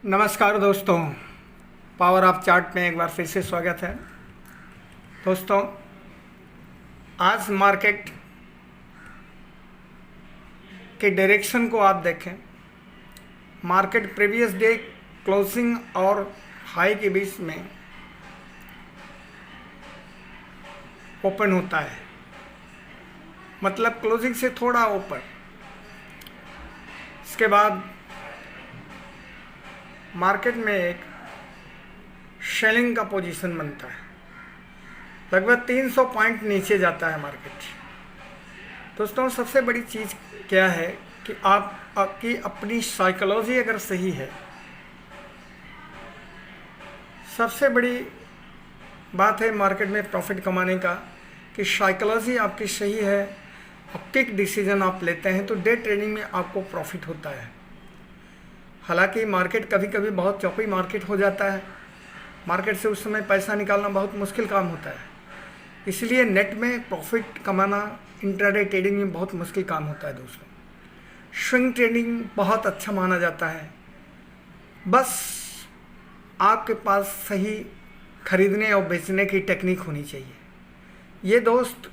नमस्कार दोस्तों, power of chart में एक बार फिर से स्वागत है। दोस्तों, आज मार्केट के डायरेक्शन को आप देखें। मार्केट प्रीवियस डे क्लोजिंग और हाई के बीच में ओपन होता है, मतलब क्लोजिंग से थोड़ा ऊपर। इसके बाद मार्केट में एक सेलिंग का पोजीशन बनता है, लगभग 300 पॉइंट नीचे जाता है मार्केट। दोस्तों, सबसे बड़ी चीज़ क्या है कि आपकी अपनी साइकोलॉजी अगर सही है, सबसे बड़ी बात है मार्केट में प्रॉफिट कमाने का कि साइकोलॉजी आपकी सही है और क्विक डिसीजन आप लेते हैं तो डे ट्रेडिंग में आपको प्रॉफिट होता है। हालांकि मार्केट कभी कभी बहुत चौपी मार्केट हो जाता है, मार्केट से उस समय पैसा निकालना बहुत मुश्किल काम होता है, इसलिए नेट में प्रॉफिट कमाना इंट्राडे ट्रेडिंग में बहुत मुश्किल काम होता है। दोस्तों, स्विंग ट्रेडिंग बहुत अच्छा माना जाता है, बस आपके पास सही खरीदने और बेचने की टेक्निक होनी चाहिए। ये दोस्त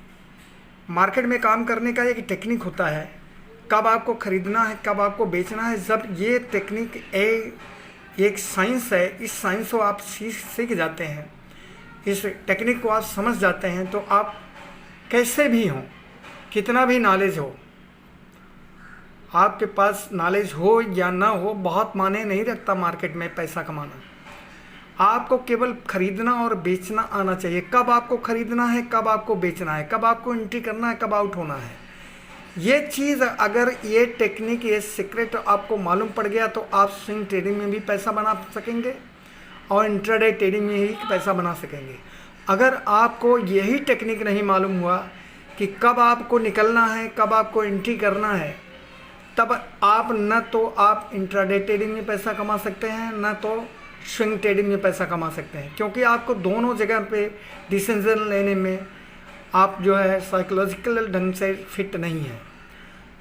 मार्केट में काम करने का एक टेक्निक होता है, कब आपको खरीदना है कब आपको बेचना है। जब ये टेक्निक एक साइंस है, इस साइंस को आप सीख जाते हैं, इस टेक्निक को आप समझ जाते हैं, तो आप कैसे भी हों, कितना भी नॉलेज हो, आपके पास नॉलेज हो या ना हो बहुत माने नहीं रखता मार्केट में पैसा कमाना। आपको केवल खरीदना और बेचना आना चाहिए। कब आपको खरीदना है कब आपको बेचना है, कब आपको एंट्री करना है कब आउट होना है। ये चीज़ अगर ये टेक्निक ये सीक्रेट आपको मालूम पड़ गया तो आप स्विंग ट्रेडिंग में भी पैसा बना सकेंगे और इंट्राडे ट्रेडिंग में ही पैसा बना सकेंगे। अगर आपको यही टेक्निक नहीं मालूम हुआ कि कब आपको निकलना है कब आपको एंट्री करना है, तब आप न तो आप इंट्राडे ट्रेडिंग में पैसा कमा सकते हैं न तो स्विंग ट्रेडिंग में पैसा कमा सकते हैं, क्योंकि आपको दोनों जगह पे डिसीजन लेने में आप जो है साइकोलॉजिकल ढंग से फिट नहीं है।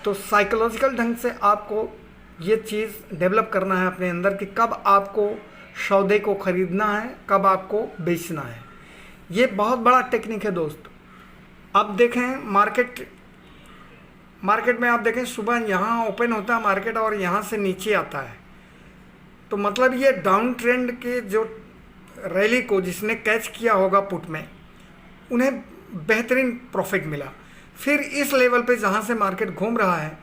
तो साइकोलॉजिकल ढंग से आपको ये चीज़ डेवलप करना है अपने अंदर कि कब आपको सौदे को ख़रीदना है कब आपको बेचना है। ये बहुत बड़ा टेक्निक है दोस्त। अब देखें मार्केट में आप देखें सुबह यहाँ ओपन होता है मार्केट और यहाँ से नीचे आता है, तो मतलब ये डाउन ट्रेंड के जो रैली को जिसने कैच किया होगा पुट में, उन्हें बेहतरीन प्रॉफिट मिला। फिर इस लेवल पे जहाँ से मार्केट घूम रहा है,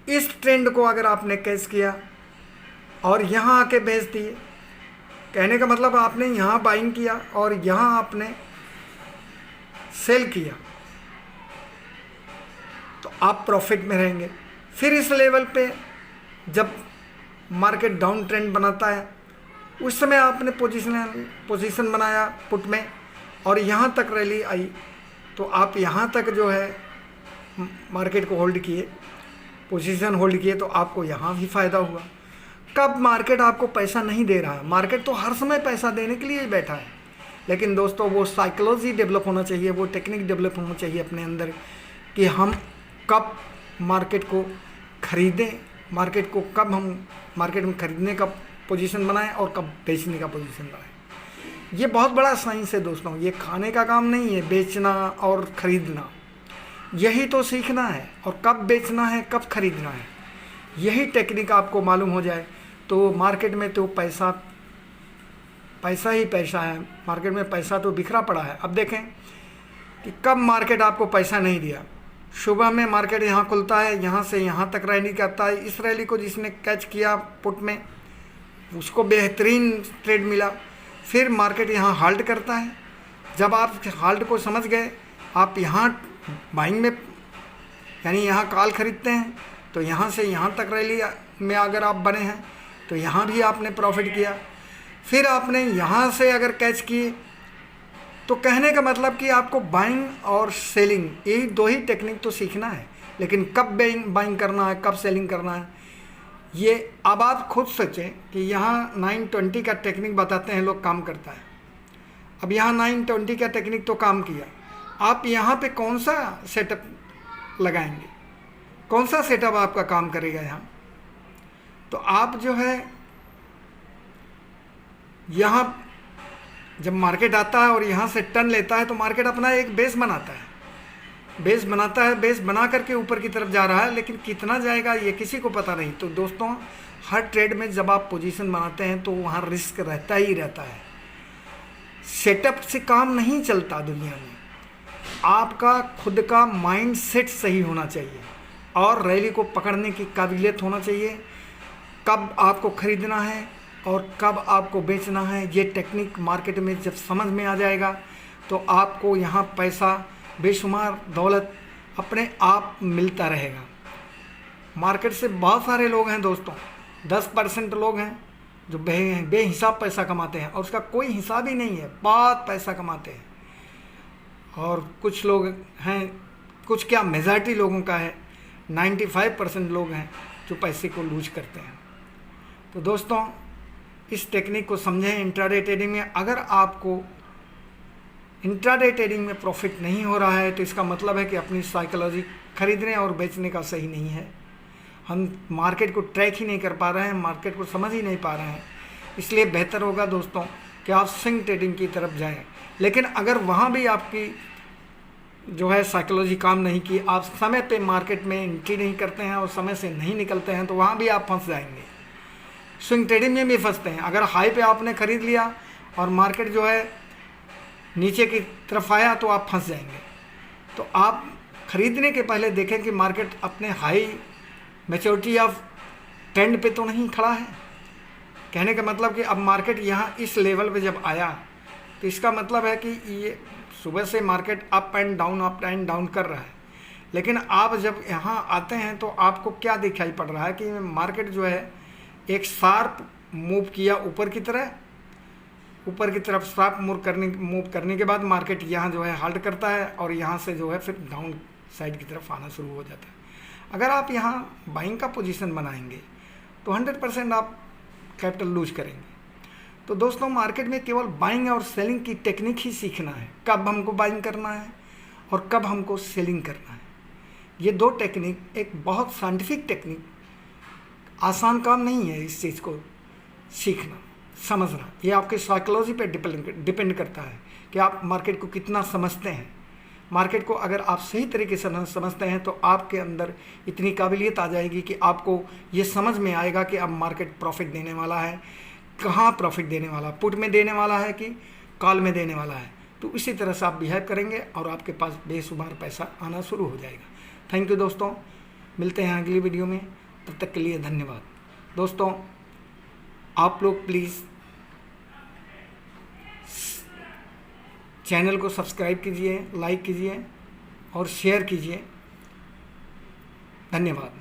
इस ट्रेंड को अगर आपने कैच किया और यहाँ आके बेच दिए, कहने का मतलब आपने यहाँ बाइंग किया और यहाँ आपने सेल किया, तो आप प्रॉफिट में रहेंगे। फिर इस लेवल पे जब मार्केट डाउन ट्रेंड बनाता है, उस समय आपने पोजीशन बनाया पुट में और यहाँ तक रैली आई, तो आप यहाँ तक जो है मार्केट को होल्ड किए, पोजीशन होल्ड किए, तो आपको यहाँ भी फ़ायदा हुआ। कब मार्केट आपको पैसा नहीं दे रहा है, मार्केट तो हर समय पैसा देने के लिए ही बैठा है, लेकिन दोस्तों वो साइकोलॉजी डेवलप होना चाहिए, वो टेक्निक डेवलप होना चाहिए अपने अंदर कि हम कब मार्केट को खरीदें, मार्केट को कब हम मार्केट में खरीदने का पोजीशन बनाएं और कब बेचने का पोजीशन बनाएं। ये बहुत बड़ा साइंस है दोस्तों, ये खाने का काम नहीं है बेचना और ख़रीदना, यही तो सीखना है। और कब बेचना है कब खरीदना है, यही टेक्निक आपको मालूम हो जाए तो मार्केट में तो पैसा ही पैसा है, मार्केट में पैसा तो बिखरा पड़ा है। अब देखें कि कब मार्केट आपको पैसा नहीं दिया। सुबह में मार्केट यहाँ खुलता है, यहाँ से यहाँ तक रैली करता है, इस रैली को जिसने कैच किया पुट में उसको बेहतरीन ट्रेड मिला। फिर मार्केट यहाँ हाल्ट करता है, जब आप हाल्ट को समझ गए, आप यहाँ बाइंग में यानी यहाँ कॉल खरीदते हैं, तो यहाँ से यहाँ तक रैली में अगर आप बने हैं तो यहाँ भी आपने प्रॉफिट किया। फिर आपने यहाँ से अगर कैच किए, तो कहने का मतलब कि आपको बाइंग और सेलिंग यही दो ही टेक्निक तो सीखना है, लेकिन कब बाइंग करना है कब सेलिंग करना है ये अब आप खुद सोचें कि यहाँ 920 का टेक्निक बताते हैं लोग, काम करता है। अब यहाँ 920 का टेक्निक तो काम किया, आप यहाँ पे कौन सा सेटअप लगाएंगे, कौन सा सेटअप आपका काम करेगा यहाँ। तो आप जो है यहाँ जब मार्केट आता है और यहाँ से टर्न लेता है तो मार्केट अपना एक बेस बनाता है, बेस बनाता है, बेस बना करके ऊपर की तरफ जा रहा है, लेकिन कितना जाएगा ये किसी को पता नहीं। तो दोस्तों, हर ट्रेड में जब आप पोजीशन बनाते हैं तो वहाँ रिस्क रहता ही रहता है। सेटअप से काम नहीं चलता दुनिया में। आपका खुद का माइंड सेट सही होना चाहिए और रैली को पकड़ने की काबिलियत होना चाहिए। कब आपको खरीदना है और कब आपको बेचना है, ये टेक्निक मार्केट में जब समझ में आ जाएगा तो आपको यहाँ पैसा, बेशुमार दौलत अपने आप मिलता रहेगा। मार्केट से बहुत सारे लोग हैं दोस्तों, 10% लोग हैं जो बेहिसाब पैसा कमाते हैं और उसका कोई हिसाब ही नहीं है, बहुत पैसा कमाते हैं। और कुछ लोग हैं, कुछ क्या मेजॉरिटी लोगों का है, 95% लोग हैं जो पैसे को लूज करते हैं। तो दोस्तों, इस टेक्निक को समझें इंट्राडे ट्रेडिंग में। अगर आपको इंट्राडे ट्रेडिंग में प्रॉफिट नहीं हो रहा है तो इसका मतलब है कि अपनी साइकोलॉजी खरीदने और बेचने का सही नहीं है। हम मार्केट को ट्रैक ही नहीं कर पा रहे हैं, मार्केट को समझ ही नहीं पा रहे हैं। इसलिए बेहतर होगा दोस्तों कि आप स्विंग ट्रेडिंग की तरफ जाएं। लेकिन अगर वहाँ भी आपकी जो है साइकोलॉजी काम नहीं की, आप समय पे मार्केट में एंट्री नहीं करते हैं और समय से नहीं निकलते हैं, तो वहाँ भी आप फंस जाएंगे। स्विंग ट्रेडिंग में भी फंसते हैं। अगर हाई पे आपने ख़रीद लिया और मार्केट जो है नीचे की तरफ आया तो आप फंस जाएंगे। तो आप ख़रीदने के पहले देखें कि मार्केट अपने हाई मैच्योरिटी ऑफ ट्रेंड पे तो नहीं खड़ा है। कहने का मतलब कि अब मार्केट यहाँ इस लेवल पे जब आया तो इसका मतलब है कि ये सुबह से मार्केट अप एंड डाउन कर रहा है। लेकिन आप जब यहाँ आते हैं तो आपको क्या दिखाई पड़ रहा है कि मार्केट जो है एक शार्प मूव किया ऊपर की तरफ शार्प मूव करने के बाद मार्केट यहाँ जो है हाल्ट करता है और यहाँ से जो है फिर डाउन साइड की तरफ आना शुरू हो जाता है। अगर आप यहाँ बाइंग का पोजीशन बनाएंगे तो 100% आप कैपिटल लूज करेंगे। तो दोस्तों, मार्केट में केवल बाइंग और सेलिंग की टेक्निक ही सीखना है, कब हमको बाइंग करना है और कब हमको सेलिंग करना है। ये दो टेक्निक एक बहुत साइंटिफिक टेक्निक, आसान काम नहीं है इस चीज़ को सीखना, समझना। ये आपके साइकोलॉजी पे डिपेंड करता है कि आप मार्केट को कितना समझते हैं। मार्केट को अगर आप सही तरीके से समझते हैं तो आपके अंदर इतनी काबिलियत आ जाएगी कि आपको ये समझ में आएगा कि अब मार्केट प्रॉफिट देने वाला है, कहाँ प्रॉफिट देने वाला, पुट में देने वाला है कि कॉल में देने वाला है। तो इसी तरह से आप बिहेव करेंगे और आपके पास बेशुमार पैसा आना शुरू हो जाएगा। थैंक यू दोस्तों, मिलते हैं अगली वीडियो में, तब तक के लिए धन्यवाद। दोस्तों, आप लोग प्लीज़ चैनल को सब्सक्राइब कीजिए, लाइक कीजिए और शेयर कीजिए। धन्यवाद।